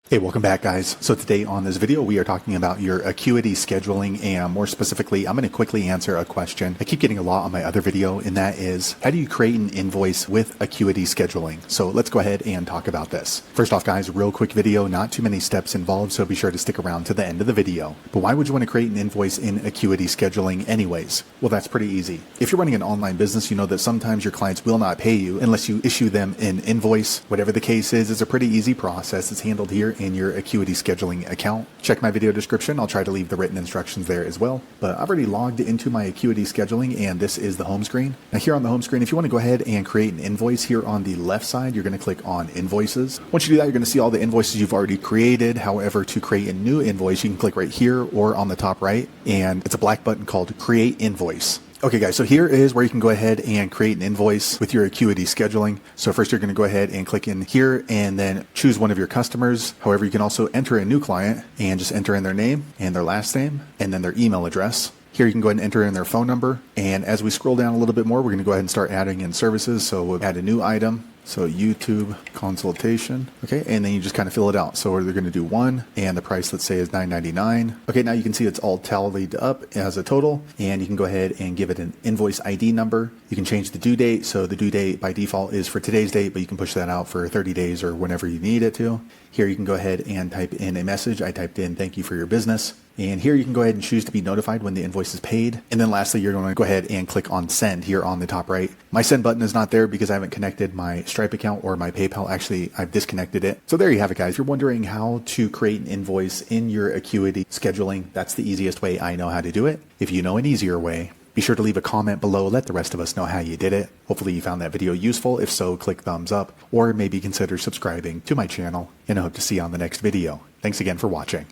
Hey, welcome back, guys. So today on this video, we are talking about your Acuity scheduling, and more specifically, I'm going to quickly answer a question I keep getting a lot on my other video, and that is, how do you create an invoice with Acuity scheduling? So let's go ahead and talk about this. First off, guys, real quick video, not too many steps involved, so be sure to stick around to the end of the video. But why would you want to create an invoice in Acuity scheduling anyways? Well, that's pretty easy. If you're running an online business, you know that sometimes your clients will not pay you unless you issue them an invoice. Whatever the case is, it's a pretty easy process. It's handled here in your Acuity scheduling account. Check my video description. I'll try to leave the written instructions there as well. But I've already logged into my Acuity scheduling, and this is the home screen. Now here on the home screen, if you want to go ahead and create an invoice, here on the left side, you're going to click on invoices. Once you do that, you're going to see all the invoices you've already created. However, to create a new invoice, you can click right here or on the top right, and it's a black button called Create Invoice. Okay, guys, so here is where you can go ahead and create an invoice with your Acuity scheduling. So first you're going to go ahead and click in here and then choose one of your customers. However, you can also enter a new client and just enter in their name and their last name and then their email address. Here you can go ahead and enter in their phone number. And as we scroll down a little bit more, we're going to go ahead and start adding in services. So we'll add a new item. So YouTube consultation. Okay, and then you just kind of fill it out. So they're going to do one, and the price, let's say, is $9.99. Okay, now you can see it's all tallied up as a total, and you can go ahead and give it an invoice ID number. You can change the due date. So the due date by default is for today's date, but you can push that out for 30 days or whenever you need it to. Here you can go ahead and type in a message. I typed in, "Thank you for your business." And here you can go ahead and choose to be notified when the invoice is paid. And then lastly, you're going to go ahead and click on send here on the top right. My send button is not there because I haven't connected my Stripe account or my PayPal. Actually, I've disconnected it. So there you have it, guys. If you're wondering how to create an invoice in your Acuity scheduling, that's the easiest way I know how to do it. If you know an easier way, be sure to leave a comment below. Let the rest of us know how you did it. Hopefully you found that video useful. If so, click thumbs up or maybe consider subscribing to my channel, and I hope to see you on the next video. Thanks again for watching.